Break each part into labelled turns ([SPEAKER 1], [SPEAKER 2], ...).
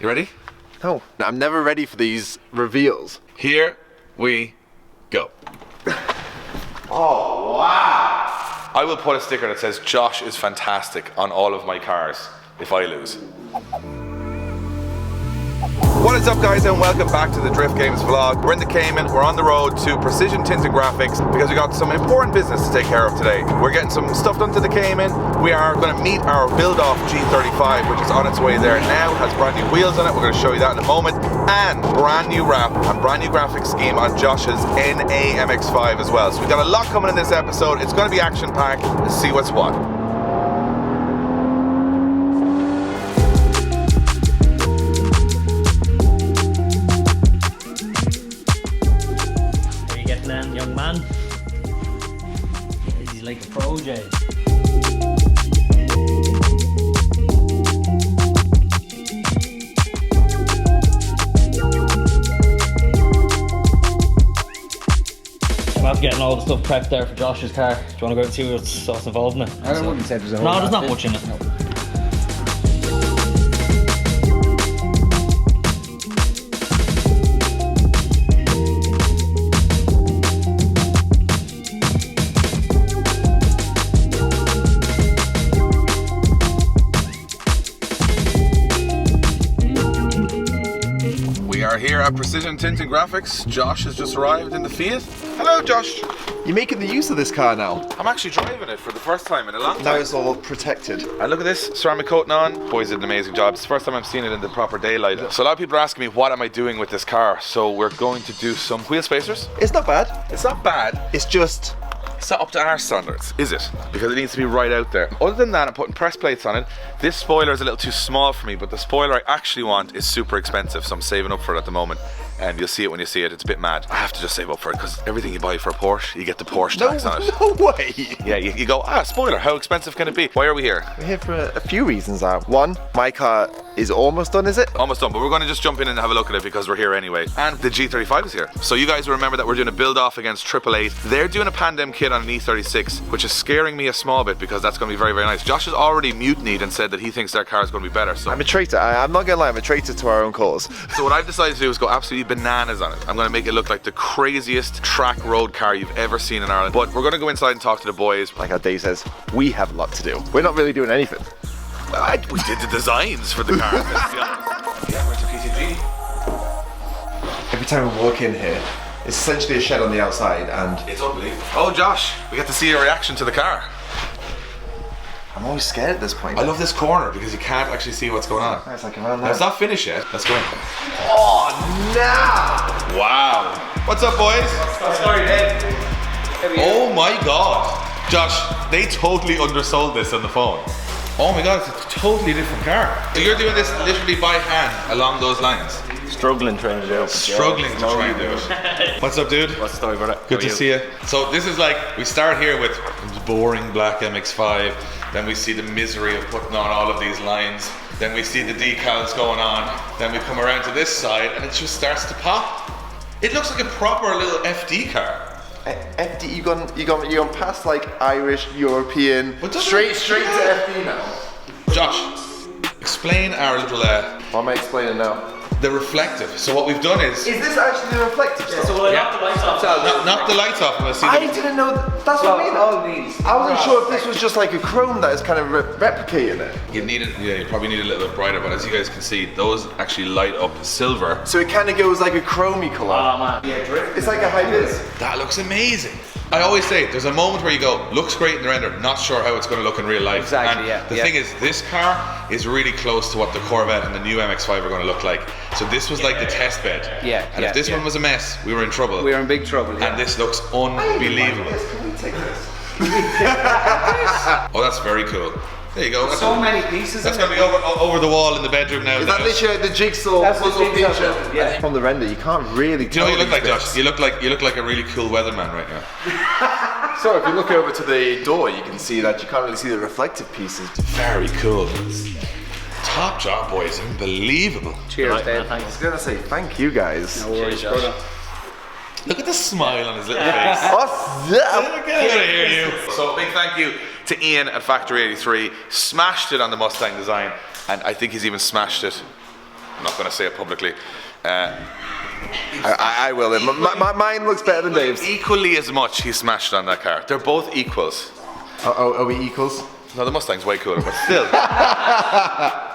[SPEAKER 1] You ready?
[SPEAKER 2] No, I'm never ready for these reveals.
[SPEAKER 1] Here we go.
[SPEAKER 2] Oh, wow.
[SPEAKER 1] I will put a sticker that says Josh is fantastic on all of my cars if I lose. What is up, guys, and welcome back to the Drift Games vlog. We're in the Cayman, we're on the road to Precision Tint and Graphics because we got some important business to take care of today. We're getting some stuff done to the Cayman. We are going to meet our build-off G35, which is on its way there now, has brand new wheels on it. We're going to show you that in a moment, and brand new wrap and brand new graphics scheme on Josh's NA MX5 as well. So we've got a lot coming in this episode. It's going to be action-packed. Let's see what's what.
[SPEAKER 3] Young man, he's like a pro, Jay. I'm after getting all the stuff prepped there for Josh's car. Do you want to go and see what's involved in it?
[SPEAKER 4] I wouldn't say there's a whole
[SPEAKER 3] No,
[SPEAKER 4] lot
[SPEAKER 3] there's not
[SPEAKER 4] in.
[SPEAKER 3] much in it.
[SPEAKER 4] No.
[SPEAKER 1] We are here at Precision Tint and Graphics. Josh has just arrived in the Fiat. Hello, Josh.
[SPEAKER 2] You're making the use of this car now.
[SPEAKER 1] I'm actually driving it for the first time in a long time.
[SPEAKER 2] Now it's all protected.
[SPEAKER 1] And look at this, ceramic coating on. Boys did an amazing job. It's the first time I'm seeing it in the proper daylight. So a lot of people are asking me, what am I doing with this car? So we're going to do some wheel spacers.
[SPEAKER 2] It's not bad.
[SPEAKER 1] It's not bad.
[SPEAKER 2] It's just...
[SPEAKER 1] It's not up to our standards, is it? Because it needs to be right out there. Other than that, I'm putting press plates on it. This spoiler is a little too small for me, but the spoiler I actually want is super expensive, so I'm saving up for it at the moment. And you'll see it when you see it. It's a bit mad. I have to just save up for it because everything you buy for a Porsche, you get the Porsche tax on it.
[SPEAKER 2] No way.
[SPEAKER 1] Yeah, you go, spoiler, how expensive can it be? Why are we here?
[SPEAKER 2] We're here for a few reasons. One, my car is almost done, is it?
[SPEAKER 1] Almost done, but we're going to just jump in and have a look at it because we're here anyway. And the G35 is here. So you guys remember that we're doing a build-off against 888. They're doing a Pandem kit on an E36, which is scaring me a small bit because that's going to be very, very nice. Josh has already mutinied and said that he thinks their car is going to be better. So
[SPEAKER 2] I'm a traitor. I'm not going to lie, I'm a traitor to our own cause.
[SPEAKER 1] So what I've decided to do is go absolutely bananas on it. I'm going to make it look like the craziest track road car you've ever seen in Ireland. But we're going to go inside and talk to the boys.
[SPEAKER 2] Like how Dave says, we have a lot to do. We're not really doing anything.
[SPEAKER 1] Well, we did the designs for the car. Let's be honest. Yeah, we're to PCG.
[SPEAKER 2] Every time we walk in here, it's essentially a shed on the outside and...
[SPEAKER 1] It's unbelievable. Oh, Josh, we get to see your reaction to the car.
[SPEAKER 2] I'm always scared at this point.
[SPEAKER 1] I love this corner because you can't actually see what's going on.
[SPEAKER 2] It's like around
[SPEAKER 1] Now,
[SPEAKER 2] there.
[SPEAKER 1] it's not finished yet. Let's go in.
[SPEAKER 2] Oh, no!
[SPEAKER 1] Wow. What's up, boys?
[SPEAKER 3] Sorry, Dave.
[SPEAKER 1] Oh my God. Josh, they totally undersold this on the phone. Oh my God, it's a totally different car. So you're doing this literally by hand along those lines?
[SPEAKER 4] Struggling trying to do it.
[SPEAKER 1] Struggling to try and do it. What's up, dude?
[SPEAKER 4] What's the story, brother?
[SPEAKER 1] Good to see you. So this is like, we start here with the boring black MX5, then we see the misery of putting on all of these lines, then we see the decals going on, then we come around to this side and it just starts to pop. It looks like a proper little FD car.
[SPEAKER 2] FD, you gone past like Irish, European,
[SPEAKER 1] But doesn't
[SPEAKER 2] straight
[SPEAKER 1] it-
[SPEAKER 2] to FD now.
[SPEAKER 1] Josh, explain our little,
[SPEAKER 2] What am I explaining now?
[SPEAKER 1] the reflective. So what we've done is,
[SPEAKER 2] Is this actually the reflective stuff?
[SPEAKER 3] So will I knock the lights off?
[SPEAKER 1] knock the lights off and we'll see
[SPEAKER 2] I
[SPEAKER 1] the,
[SPEAKER 2] didn't know, that's what I mean.
[SPEAKER 4] All these.
[SPEAKER 2] I wasn't sure if this was just like a chrome that is kind of replicating it.
[SPEAKER 1] you need it, yeah, you probably need it a little bit brighter, but as you guys can see, those actually light up silver.
[SPEAKER 2] So it kind of goes like a chromey colour.
[SPEAKER 3] Oh man. Yeah, drift.
[SPEAKER 2] It's like a high vis.
[SPEAKER 1] That looks amazing. I always say, there's a moment where you go, looks great in the render, not sure how it's going to look in real life.
[SPEAKER 4] Exactly,
[SPEAKER 1] and
[SPEAKER 4] yeah,
[SPEAKER 1] the
[SPEAKER 4] yeah.
[SPEAKER 1] thing is, this car is really close to what the Corvette and the new MX5 are going to look like. So this was like the test bed.
[SPEAKER 4] Yeah,
[SPEAKER 1] And
[SPEAKER 4] yeah,
[SPEAKER 1] if this
[SPEAKER 4] yeah.
[SPEAKER 1] one was a mess, we were in trouble.
[SPEAKER 4] We're in big trouble, yeah.
[SPEAKER 1] And this looks unbelievable.
[SPEAKER 2] Can we take this?
[SPEAKER 1] Oh, that's very cool. There you go. That's,
[SPEAKER 4] So many pieces.
[SPEAKER 1] that's
[SPEAKER 4] in
[SPEAKER 1] going to be over the wall in the bedroom now.
[SPEAKER 2] Is that literally the jigsaw
[SPEAKER 4] That's the
[SPEAKER 2] puzzle
[SPEAKER 4] jigsaw
[SPEAKER 2] picture?
[SPEAKER 4] puzzle, yeah.
[SPEAKER 2] From the render, you can't really
[SPEAKER 1] Do you know what you
[SPEAKER 2] tell
[SPEAKER 1] look like,
[SPEAKER 2] these
[SPEAKER 1] Josh? You look like a really cool weatherman right now.
[SPEAKER 2] So if you look over to the door, you can see that you can't really see the reflective pieces.
[SPEAKER 1] Very cool. Top job, boys. Unbelievable.
[SPEAKER 4] Cheers,
[SPEAKER 3] Right,
[SPEAKER 4] Dave.
[SPEAKER 3] man,
[SPEAKER 2] I was gonna say thank you guys.
[SPEAKER 4] No worries,
[SPEAKER 3] Cheers,
[SPEAKER 4] brother.
[SPEAKER 1] Look at the smile on his little face.
[SPEAKER 2] What's that?
[SPEAKER 1] Good to hear you. So big thank you to Ian at Factory 83. Smashed it on the Mustang design, and I think he's even smashed it I'm not going to say it publicly.
[SPEAKER 2] I will. Mine looks better than Dave's.
[SPEAKER 1] Equally as much he smashed on that car. They're both equals.
[SPEAKER 2] Are we equals?
[SPEAKER 1] No, the Mustang's way cooler, but still.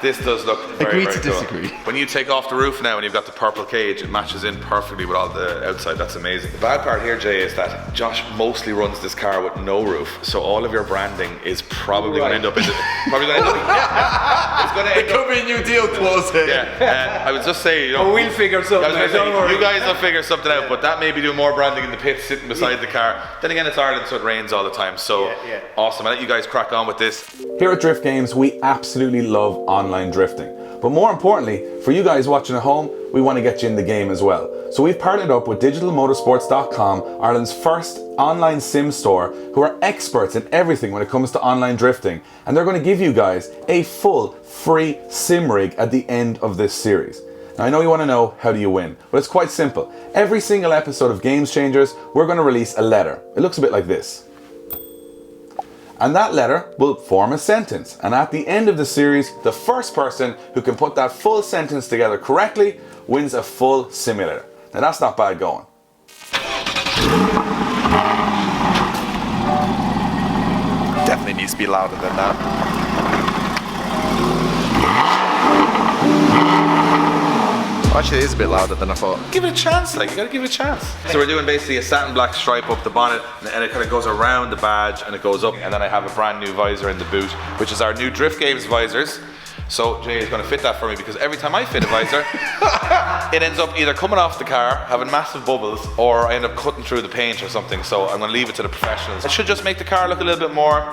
[SPEAKER 1] This does look very,
[SPEAKER 2] Agree
[SPEAKER 1] very
[SPEAKER 2] to
[SPEAKER 1] cool.
[SPEAKER 2] disagree.
[SPEAKER 1] When you take off the roof now and you've got the purple cage, it matches in perfectly with all the outside. That's amazing. The bad part here, Jay, is that Josh mostly runs this car with no roof, so all of your branding is probably going to end up in the... Probably going to end up... It's going to end
[SPEAKER 2] There could be a new deal clause here.
[SPEAKER 1] Yeah, I would just say, you know...
[SPEAKER 4] We'll figure something out, don't worry.
[SPEAKER 1] You guys will figure something out, but that maybe do more branding in the pit sitting beside the car. Then again, it's Ireland, so it rains all the time. So awesome. I'll let you guys crack on with this.
[SPEAKER 5] Here at Drift Games, we absolutely love online drifting. But more importantly, for you guys watching at home, we want to get you in the game as well. So we've partnered up with digitalmotorsports.com, Ireland's first online sim store, who are experts in everything when it comes to online drifting. And they're going to give you guys a full free sim rig at the end of this series. Now I know you want to know, how do you win? Well, it's quite simple. Every single episode of Games Changers, we're going to release a letter. It looks a bit like this. And that letter will form a sentence. And at the end of the series, the first person who can put that full sentence together correctly wins a full simulator. Now that's not bad going.
[SPEAKER 2] Definitely needs to be louder than that. Actually, it is a bit louder than I thought.
[SPEAKER 1] Give it a chance, like, you gotta give it a chance. So we're doing basically a satin black stripe up the bonnet, and it kind of goes around the badge and it goes up. And then I have a brand new visor in the boot, which is our new Drift Games visors. So Jay is gonna fit that for me, because every time I fit a visor, it ends up either coming off the car, having massive bubbles, or I end up cutting through the paint or something. So I'm gonna leave it to the professionals. It should just make the car look a little bit more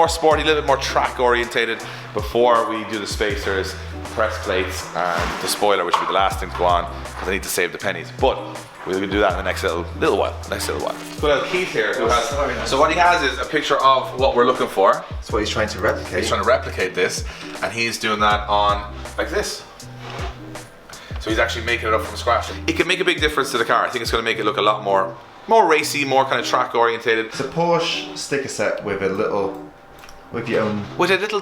[SPEAKER 1] sporty, a little bit more track orientated before we do the spacers, press plates, and the spoiler, which will be the last thing to go on, because I need to save the pennies. But we'll do that in the next little while. Got Keith here who has. So what he has is a picture of what we're looking for.
[SPEAKER 2] That's what he's trying to replicate.
[SPEAKER 1] He's trying to replicate this, and he's doing that on like this. So he's actually making it up from scratch. It can make a big difference to the car. I think it's going to make it look a lot more racy, more kind of track orientated.
[SPEAKER 2] It's a Porsche sticker set with your own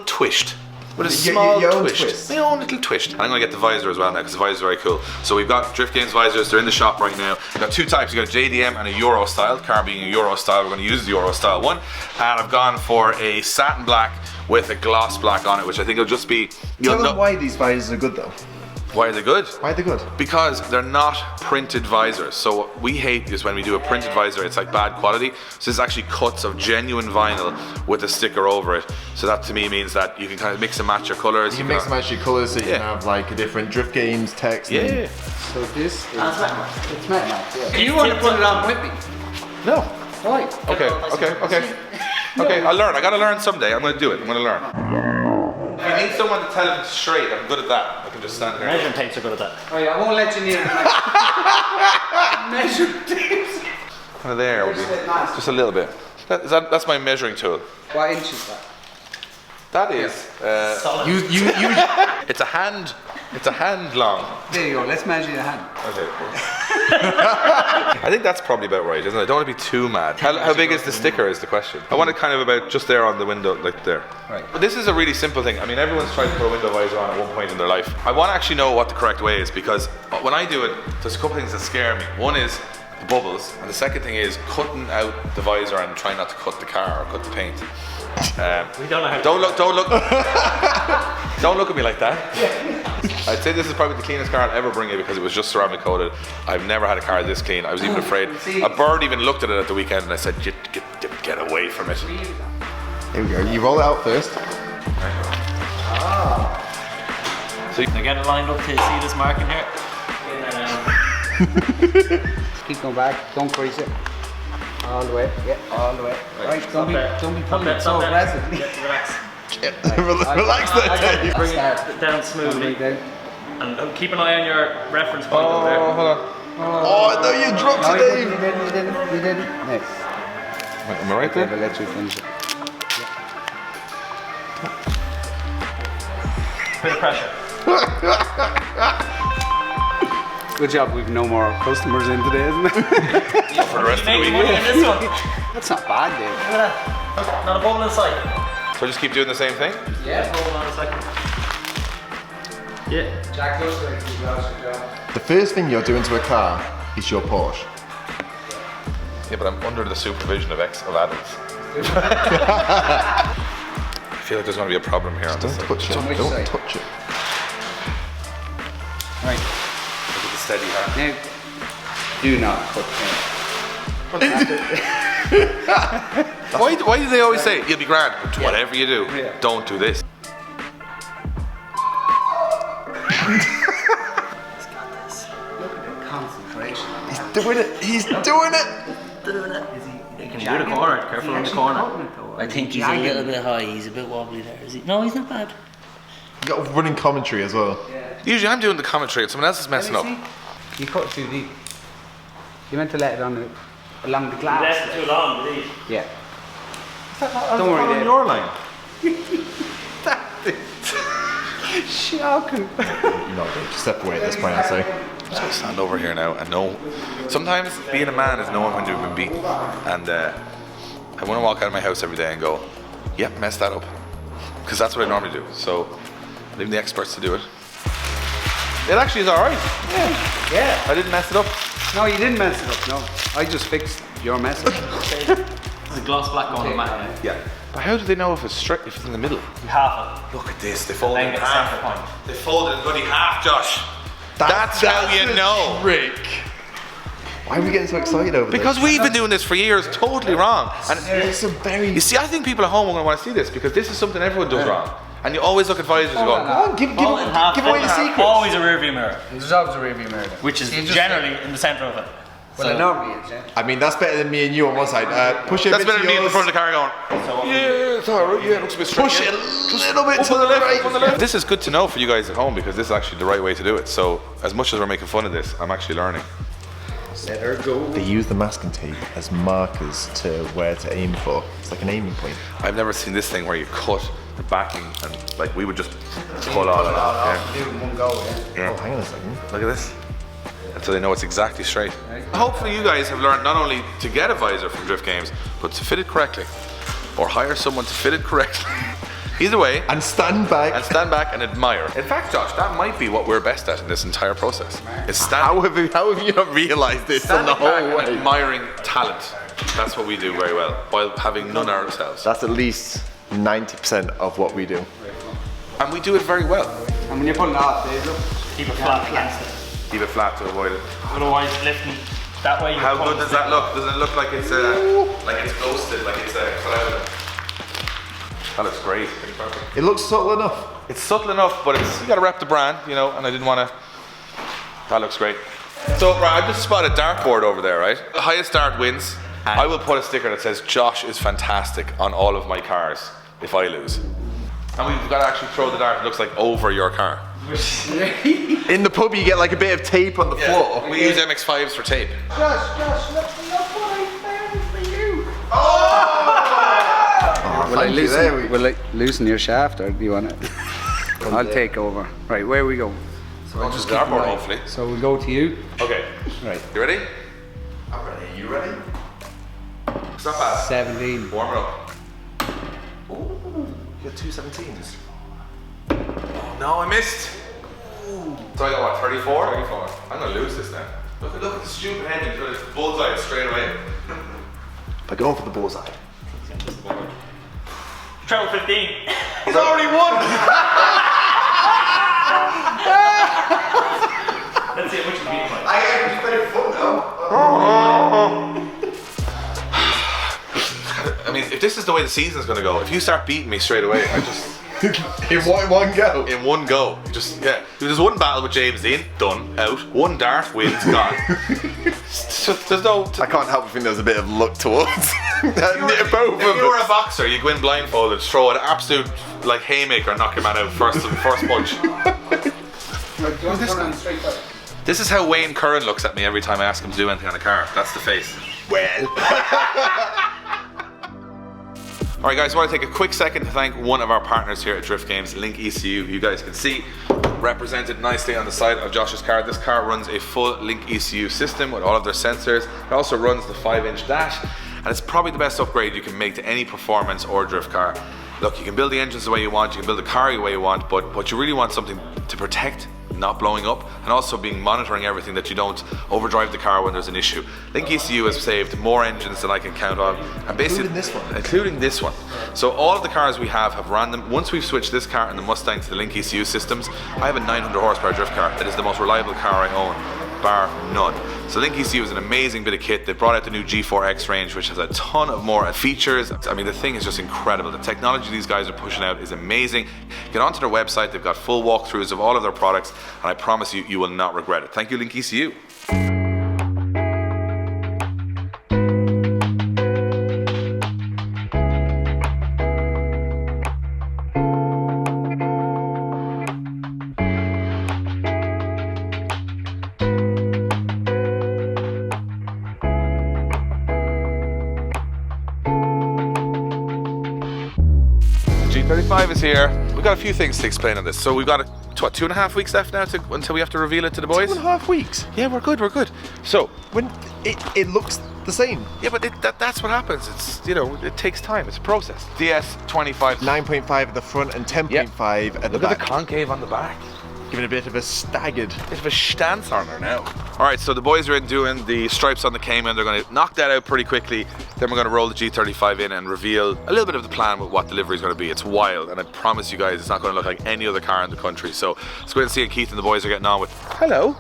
[SPEAKER 1] twist. With a small
[SPEAKER 2] your own
[SPEAKER 1] twist. My own little twist. And I'm going to get the visor as well now, because the visor is very cool. So we've got Drift Games visors, they're in the shop right now. We've got two types, we've got a JDM and a Euro style. The car being a Euro style, we're going to use the Euro style one. And I've gone for a satin black with a gloss black on it, which I think will just be...
[SPEAKER 2] Tell them why these visors are good though.
[SPEAKER 1] Why are they good?
[SPEAKER 2] Why are they good?
[SPEAKER 1] Because they're not printed visors. So what we hate is when we do a printed visor, it's like bad quality. So this is actually cuts of genuine vinyl with a sticker over it. So that to me means that you can kind of mix and match your colors.
[SPEAKER 2] You can mix and match your colors, so you can have like a different Drift Games text.
[SPEAKER 1] Yeah.
[SPEAKER 6] So this is... It's metal. Yeah.
[SPEAKER 4] You want to put it on with me?
[SPEAKER 1] No.
[SPEAKER 6] Right.
[SPEAKER 1] Okay. Okay, I'll learn. I gotta learn someday. I'm gonna do it. I'm gonna learn. If you need someone to tell it straight, I'm good at that. I can just stand there.
[SPEAKER 3] Measuring tapes are good at that.
[SPEAKER 6] Oh yeah, I won't let you near measure tapes.
[SPEAKER 1] Kind of there. Will be just a little bit. That's my measuring tool.
[SPEAKER 6] What inch is that?
[SPEAKER 1] That is. It's a hand. It's a hand long.
[SPEAKER 6] There you go. Let's measure your hand.
[SPEAKER 1] Okay. I think that's probably about right, isn't it? I don't want to be too mad. How big is the sticker is the question. I want it kind of about just there on the window, like there.
[SPEAKER 6] Right.
[SPEAKER 1] But this is a really simple thing. I mean, everyone's tried to put a window visor on at one point in their life. I want to actually know what the correct way is, because when I do it, there's a couple things that scare me. One is the bubbles, and the second thing is cutting out the visor and trying not to cut the car or cut the paint.
[SPEAKER 3] We don't know how to
[SPEAKER 1] Don't look don't look at me like that. I'd say this is probably the cleanest car I'll ever bring you, because it was just ceramic coated. I've never had a car this clean. I was even afraid. A bird even looked at it at the weekend and I said, get away from it.
[SPEAKER 2] Here we go. You roll it out first.
[SPEAKER 3] So they're getting lined up to see this marking here.
[SPEAKER 6] Keep going back. Don't crease it. All the way. Yeah, all the way. Right. Don't be pulling it so aggressively.
[SPEAKER 3] Relax.
[SPEAKER 2] Relax there, Dave.
[SPEAKER 3] Bring it down smoothly. And keep an eye on your reference point over there.
[SPEAKER 1] Hold on.
[SPEAKER 2] Oh no, you dropped
[SPEAKER 6] No,
[SPEAKER 2] it,
[SPEAKER 6] you
[SPEAKER 2] Dave.
[SPEAKER 6] didn't. Next.
[SPEAKER 1] Am I right
[SPEAKER 6] Yeah,
[SPEAKER 1] there?
[SPEAKER 6] but let you finish it.
[SPEAKER 3] Bit of pressure.
[SPEAKER 6] Good job. We've no more customers in today, isn't it?
[SPEAKER 1] For the rest of the
[SPEAKER 3] Making
[SPEAKER 1] week.
[SPEAKER 3] money in this one.
[SPEAKER 6] That's not bad, Dave.
[SPEAKER 3] Look at that. Not a bubble in sight.
[SPEAKER 1] So just keep doing the same thing?
[SPEAKER 3] Yeah, bubble on a second. Yeah.
[SPEAKER 6] Jack does like he does good job.
[SPEAKER 2] The first thing you're doing to a car is your Porsche.
[SPEAKER 1] Yeah, but I'm under the supervision of adults. I feel like there's going to be a problem here on this
[SPEAKER 2] Don't
[SPEAKER 1] side.
[SPEAKER 2] touch it.
[SPEAKER 6] which
[SPEAKER 2] Don't
[SPEAKER 6] side?
[SPEAKER 2] touch it.
[SPEAKER 6] Right.
[SPEAKER 1] Look at the steady hand.
[SPEAKER 6] Now, do not cut
[SPEAKER 1] Why do they always say, you'll be grand, but whatever you do,
[SPEAKER 6] Yeah.
[SPEAKER 1] don't do this?
[SPEAKER 6] concentration.
[SPEAKER 2] Doing it. He's doing it.
[SPEAKER 3] He can do the corner, careful on the corner. I think he's a little bit high, he's a bit wobbly there, is he? No, he's not bad.
[SPEAKER 2] You got running commentary as well.
[SPEAKER 1] Usually I'm doing the commentary and someone else is messing up.
[SPEAKER 6] You cut it too deep. You meant to let it on along the glass.
[SPEAKER 3] too long, did he?
[SPEAKER 6] Yeah. Don't worry, Dave.
[SPEAKER 1] your line.
[SPEAKER 6] Shocking.
[SPEAKER 2] No, step away at this point, I say.
[SPEAKER 1] I'm just gonna stand over here now and know. Sometimes being a man is knowing when you've been beaten. And I want to walk out of my house every day and go, yep, mess that up. Because that's what I normally do. So I leave the experts to do it. It actually is alright.
[SPEAKER 6] Yeah.
[SPEAKER 1] I didn't mess it up.
[SPEAKER 6] No, you didn't mess it up. No, I just fixed your mess up.
[SPEAKER 3] There's a gloss black on the mat now.
[SPEAKER 1] Yeah. But how do they know if it's straight, if it's in the middle?
[SPEAKER 3] Half
[SPEAKER 1] Look at this, they folded
[SPEAKER 3] it.
[SPEAKER 1] in
[SPEAKER 3] Center
[SPEAKER 1] half.
[SPEAKER 3] point.
[SPEAKER 1] They folded in bloody half, Josh. That's how you know.
[SPEAKER 2] Trick. Why are we getting so excited over
[SPEAKER 1] Because
[SPEAKER 2] this?
[SPEAKER 1] we've been doing this for years, totally wrong. And
[SPEAKER 2] It's a very.
[SPEAKER 1] you see, I think people at home are going to want to see this because this is something everyone does wrong. And you always look at visors and go,
[SPEAKER 2] Oh, give
[SPEAKER 3] All in half,
[SPEAKER 2] away the
[SPEAKER 3] half.
[SPEAKER 2] secrets.
[SPEAKER 3] Always a rear view mirror,
[SPEAKER 6] There's always a rearview mirror.
[SPEAKER 3] which is
[SPEAKER 6] You just-
[SPEAKER 3] generally in the centre of it.
[SPEAKER 6] Well, it normally is, yeah.
[SPEAKER 2] I mean, that's better than me and you on one side. Push it a
[SPEAKER 1] that's
[SPEAKER 2] bit
[SPEAKER 1] better
[SPEAKER 2] to
[SPEAKER 1] than me in the
[SPEAKER 2] yours.
[SPEAKER 1] front of the car going, yeah, it's alright, yeah, it looks a bit straight.
[SPEAKER 2] Push it a little bit to the right.
[SPEAKER 1] This is good to know for you guys at home because this is actually the right way to do it. So, as much as we're making fun of this, I'm actually learning.
[SPEAKER 6] Let her go.
[SPEAKER 2] They use the masking tape as markers to where to aim for. It's like an aiming point.
[SPEAKER 1] I've never seen this thing where you cut the backing and like we would just pull all it off.
[SPEAKER 6] Do it in one go, yeah.
[SPEAKER 2] Oh, hang on a second.
[SPEAKER 1] Look at this. And so they know it's exactly straight. Hopefully you guys have learned not only to get a visor from Drift Games, but to fit it correctly. Or hire someone to fit it correctly. Either way,
[SPEAKER 2] And stand back.
[SPEAKER 1] and stand back and admire. In fact, Josh, that might be what we're best at in this entire process. Is
[SPEAKER 2] How have you not realised this on the
[SPEAKER 1] standing back
[SPEAKER 2] whole
[SPEAKER 1] and
[SPEAKER 2] way?
[SPEAKER 1] admiring talent. That's what we do very well, while having none ourselves.
[SPEAKER 2] That's at least 90% of what we do.
[SPEAKER 1] And we do it very well.
[SPEAKER 6] And when you're pulling it off, Dave, look.
[SPEAKER 3] Keep it flat against it.
[SPEAKER 1] Keep it flat to avoid it.
[SPEAKER 3] Otherwise, lifting that way.
[SPEAKER 1] How good does that look? Does it look like it's ghosted, like it's cloud? That looks great. Pretty perfect.
[SPEAKER 2] It looks subtle enough.
[SPEAKER 1] It's subtle enough, but it's you got to rep the brand, you know. And I didn't want to. That looks great. So right, I just spotted a dartboard over there, right? The highest dart wins. I will put a sticker that says Josh is fantastic on all of my cars if I lose. And we've got to actually throw the dart. It looks like over your car.
[SPEAKER 2] In the pub, you get like a bit of tape on the floor.
[SPEAKER 1] We use MX5s for tape.
[SPEAKER 6] Josh, look what I found for you. Will I loosen your shaft or do you want it? I'll take over. Right, where we go?
[SPEAKER 1] So I'll just dartboard, hopefully.
[SPEAKER 6] So we go to you.
[SPEAKER 1] Okay.
[SPEAKER 6] Right.
[SPEAKER 1] You ready?
[SPEAKER 2] I'm ready. You ready?
[SPEAKER 1] It's not bad.
[SPEAKER 6] 17.
[SPEAKER 1] Warm it up.
[SPEAKER 2] You got 217s.
[SPEAKER 1] Oh no, I missed. So I got what, 34? 34. I'm gonna lose this now. Look at the stupid head and it's bullseye straight away.
[SPEAKER 2] By going for the bullseye.
[SPEAKER 3] Treble 15.
[SPEAKER 1] He's already won!
[SPEAKER 3] Let's see how much you beat by.
[SPEAKER 2] I actually played foot now.
[SPEAKER 1] I mean, if this is the way the season's gonna go, if you start beating me straight away, I just
[SPEAKER 2] In one go.
[SPEAKER 1] in one go, just yeah. There's one battle with James Dean, done, out. One dart wins, gone. There's no.
[SPEAKER 2] I can't help but think there's a bit of luck towards both
[SPEAKER 1] If
[SPEAKER 2] of
[SPEAKER 1] you were a
[SPEAKER 2] us.
[SPEAKER 1] boxer, you go in blindfolded, throw an absolute like haymaker, knock your man out first punch. This is how Wayne Curran looks at me every time I ask him to do anything on a car. That's the face.
[SPEAKER 2] Well.
[SPEAKER 1] Alright guys, I want to take a quick second to thank one of our partners here at Drift Games, Link ECU. You guys can see represented nicely on the side of Josh's car. This car runs a full Link ECU system with all of their sensors. It also runs the 5-inch dash, and it's probably the best upgrade you can make to any performance or drift car. look, you can build the engines the way you want, you can build the car the way you want, but you really want something to protect, not blowing up, and also being monitoring everything that you don't overdrive the car when there's an issue. Link ECU has saved more engines than I can count on, and basically including this one. So all of the cars we have ran them. Once we've switched this car and the Mustang to the Link ECU systems, I have a 900 horsepower drift car. It is the most reliable car I own, bar none. So Link ECU is an amazing bit of kit. They brought out the new G4X range, which has a ton of more features. I mean, the thing is just incredible. The technology these guys are pushing out is amazing. Get onto their website. They've got full walkthroughs of all of their products, and I promise you, you will not regret it. Thank you, Link ECU. G35 is here. We've got a few things to explain on this. So we've got, what, 2.5 weeks left now until we have to reveal it to the boys?
[SPEAKER 2] 2.5 weeks?
[SPEAKER 1] Yeah, we're good. So,
[SPEAKER 2] When it looks the same.
[SPEAKER 1] yeah, but that's what happens. It's, you know, it takes time. It's a process. DS25.
[SPEAKER 2] 9.5 at the front and 10.5 at the
[SPEAKER 1] Look
[SPEAKER 2] back.
[SPEAKER 1] at the concave on the back.
[SPEAKER 2] Giving a bit of a staggered.
[SPEAKER 1] Bit of a stance on her now. All right, so the boys are in doing the stripes on the Cayman. They're going to knock that out pretty quickly. Then we're going to roll the G35 in and reveal a little bit of the plan with what the livery is going to be. It's wild, and I promise you guys, it's not going to look like any other car in the country. So let's go ahead and see how Keith and the boys are getting on with. Hello.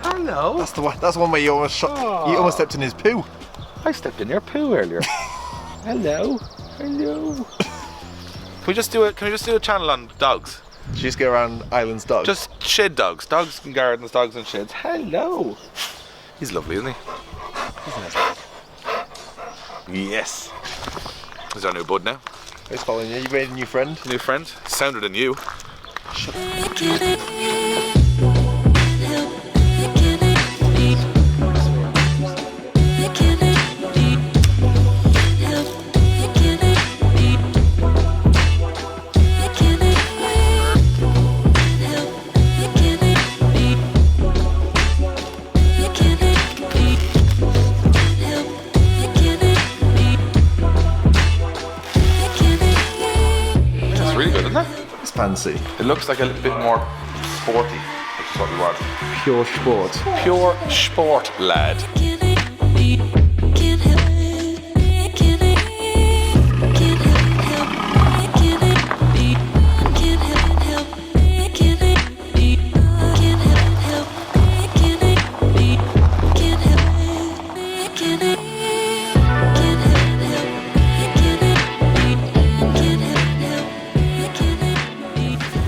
[SPEAKER 1] Hello.
[SPEAKER 2] That's the one where you almost shot. You almost stepped in his poo.
[SPEAKER 1] I stepped in your poo earlier. Hello. Can we just do a channel on dogs?
[SPEAKER 2] She just go around Island's dogs.
[SPEAKER 1] Just shed dogs. Dogs in gardens, dogs in sheds. Hello. He's lovely, isn't he? He's a nice lad. Yes. He's our new bud now.
[SPEAKER 2] He's following you. You made a new friend.
[SPEAKER 1] New friend. Sounder than you.
[SPEAKER 2] It's fancy.
[SPEAKER 1] It looks like a little bit more sporty, which is what we want.
[SPEAKER 2] Pure sport.
[SPEAKER 1] Pure sport, lad.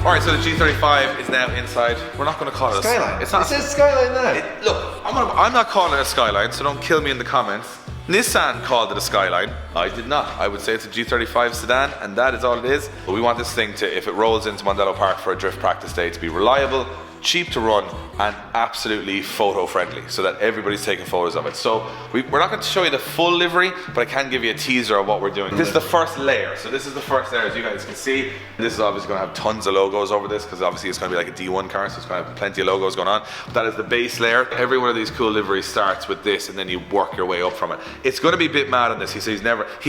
[SPEAKER 1] Alright, so the G35 is now inside. We're not going to call it
[SPEAKER 2] Skyline.
[SPEAKER 1] It's not.
[SPEAKER 2] It says Skyline there.
[SPEAKER 1] Look, I'm not calling it a Skyline, so don't kill me in the comments. Nissan called it a Skyline. I did not. I would say it's a G35 sedan, and that is all it is. But we want this thing to, if it rolls into Mondello Park for a drift practice day, to be reliable, cheap to run, and absolutely photo friendly, so that everybody's taking photos of it. So we're not going to show you the full livery, but I can give you a teaser of what we're doing. This is the first layer. So this is the first layer, as you guys can see. This is obviously going to have tons of logos over this, because obviously it's going to be like a D1 car, so it's going to have plenty of logos going on. But that is the base layer. Every one of these cool liveries starts with this, and then you work your way up from it. It's going to be a bit mad on this. He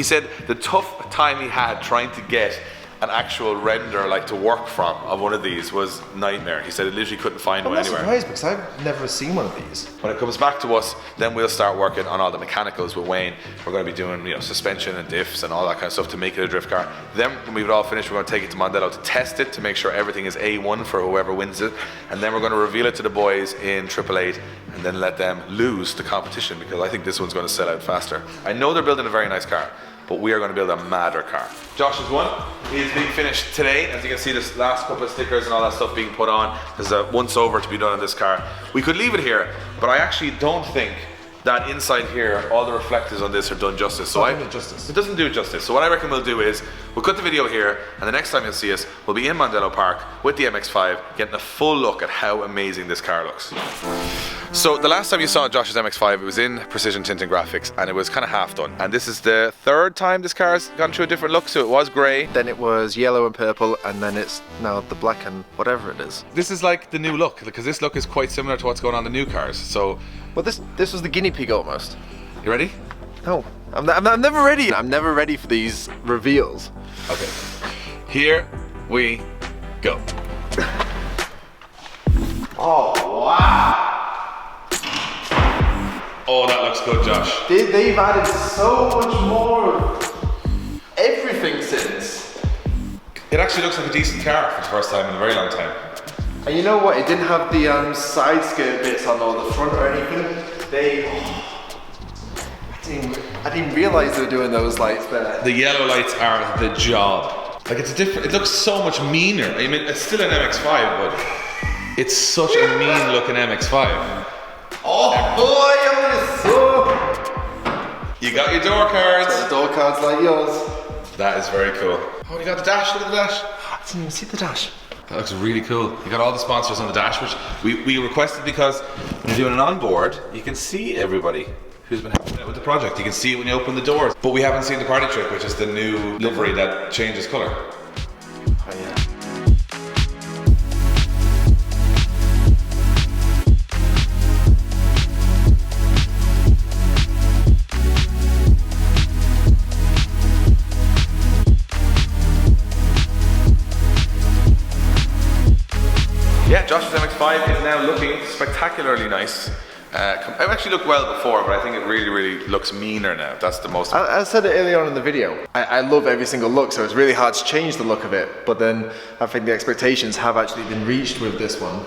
[SPEAKER 1] said the tough time he had trying to get an actual render like to work from of one of these was nightmare. He said he literally couldn't find one
[SPEAKER 2] I'm
[SPEAKER 1] anywhere.
[SPEAKER 2] surprised because I've never seen one of these.
[SPEAKER 1] When it comes back to us, then we'll start working on all the mechanicals with Wayne. We're going to be doing, you know, suspension and diffs and all that kind of stuff to make it a drift car. Then when we've it all finished, we're going to take it to Mondello to test it, to make sure everything is A1 for whoever wins it. And then we're going to reveal it to the boys in 888 and then let them lose the competition, because I think this one's going to sell out faster. I know they're building a very nice car, but we are going to build a madder car. Josh has won. He's being finished today. As you can see, this last couple of stickers and all that stuff being put on. There's a once over to be done on this car. We could leave it here, but I actually don't think that inside here, all the reflectors on this are done justice. So it doesn't do justice. So what I reckon we'll do is, we'll cut the video here, and the next time you'll see us, we'll be in Mondello Park with the MX5, getting a full look at how amazing this car looks. So the last time you saw Josh's MX5, it was in precision tint and graphics, and it was kind of half done. And this is the third time this car's gone through a different look. So it was grey,
[SPEAKER 2] Then it was yellow and purple, and then it's now the black and whatever it is.
[SPEAKER 1] this is like the new look, because this look is quite similar to what's going on in the new cars. So
[SPEAKER 2] Well, this was the guinea pig almost.
[SPEAKER 1] you ready?
[SPEAKER 2] No. I'm never ready. I'm never ready for these reveals.
[SPEAKER 1] Okay, here we go.
[SPEAKER 2] Oh, wow.
[SPEAKER 1] Oh, that looks good, Josh.
[SPEAKER 2] They've added so much more everything since.
[SPEAKER 1] It actually looks like a decent car for the first time in a very long time.
[SPEAKER 2] And you know what? It didn't have the side skirt bits on or the front or anything. I didn't realize they were doing those lights there.
[SPEAKER 1] The yellow lights are the job. Like it's a different, it looks so much meaner. I mean, it's still an MX5, but it's such a mean looking MX5.
[SPEAKER 2] Oh boy,
[SPEAKER 1] You got your door cards.
[SPEAKER 2] the door cards like yours.
[SPEAKER 1] That is very cool. Oh, you got the dash, look at the dash.
[SPEAKER 2] I didn't even see the dash.
[SPEAKER 1] That looks really cool. You got all the sponsors on the dash, which we requested because when you're doing an onboard, you can see everybody who's been helping out with the project. You can see it when you open the doors. But we haven't seen the party trick, which is the new livery that changes colour.
[SPEAKER 2] Oh yeah.
[SPEAKER 1] Yeah, Josh's MX5 is now looking spectacularly nice. It actually looked well before, but I think it really looks meaner now. That's the most.
[SPEAKER 2] I said it earlier on in the video. I love every single look, so it's really hard to change the look of it. But then I think the expectations have actually been reached with this one.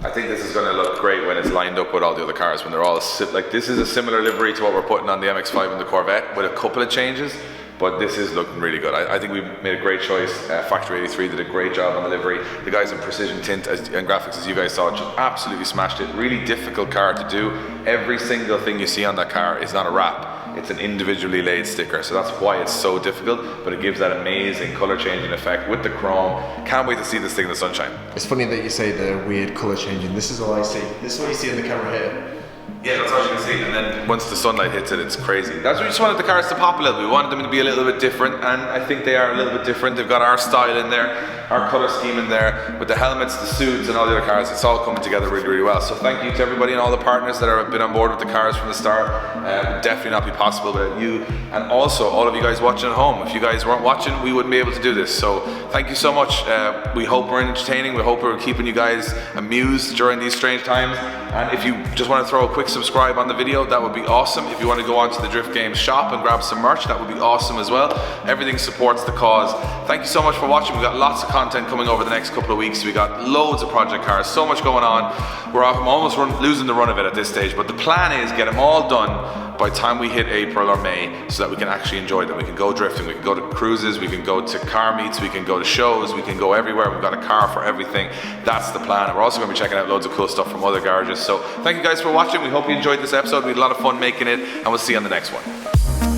[SPEAKER 1] I think this is going to look great when it's lined up with all the other cars, when they're all like this is a similar livery to what we're putting on the MX5 and the Corvette with a couple of changes. But this is looking really good. I think we made a great choice. Factory 83 did a great job on the livery. The guys in Precision Tint and Graphics, as you guys saw, just absolutely smashed it. Really difficult car to do. Every single thing you see on that car is not a wrap. It's an individually laid sticker, so that's why it's so difficult, but it gives that amazing color changing effect with the chrome. Can't wait to see this thing in the sunshine.
[SPEAKER 2] It's funny that you say the weird color changing. This is all I see. This is what you see in the camera here.
[SPEAKER 1] Yeah, that's all you can see, and then once the sunlight hits it, it's crazy. That's we just wanted the cars to pop a little bit. We wanted them to be a little bit different, and I think they are a little bit different. They've got our style in there, our color scheme in there, with the helmets, the suits, and all the other cars. It's all coming together really well. So thank you to everybody and all the partners that have been on board with the cars from the start. Would definitely not be possible without you, and also all of you guys watching at home. If you guys weren't watching, we wouldn't be able to do this. So thank you so much. We hope we're entertaining. We hope we're keeping you guys amused during these strange times. And if you just want to throw a quick subscribe on the video, that would be awesome. If you want to go onto the Drift Games shop and grab some merch, that would be awesome as well. Everything supports the cause. Thank you so much for watching. We've got lots of content coming over the next couple of weeks. We got loads of project cars, so much going on. I'm almost losing the run of it at this stage, but the plan is get them all done by the time we hit April or May, so that we can actually enjoy them. We can go drifting, we can go to cruises, we can go to car meets, we can go to shows, we can go everywhere. We've got a car for everything. That's the plan. And we're also going to be checking out loads of cool stuff from other garages. So thank you guys for watching. We hope you enjoyed this episode. We had a lot of fun making it, and we'll see you on the next one.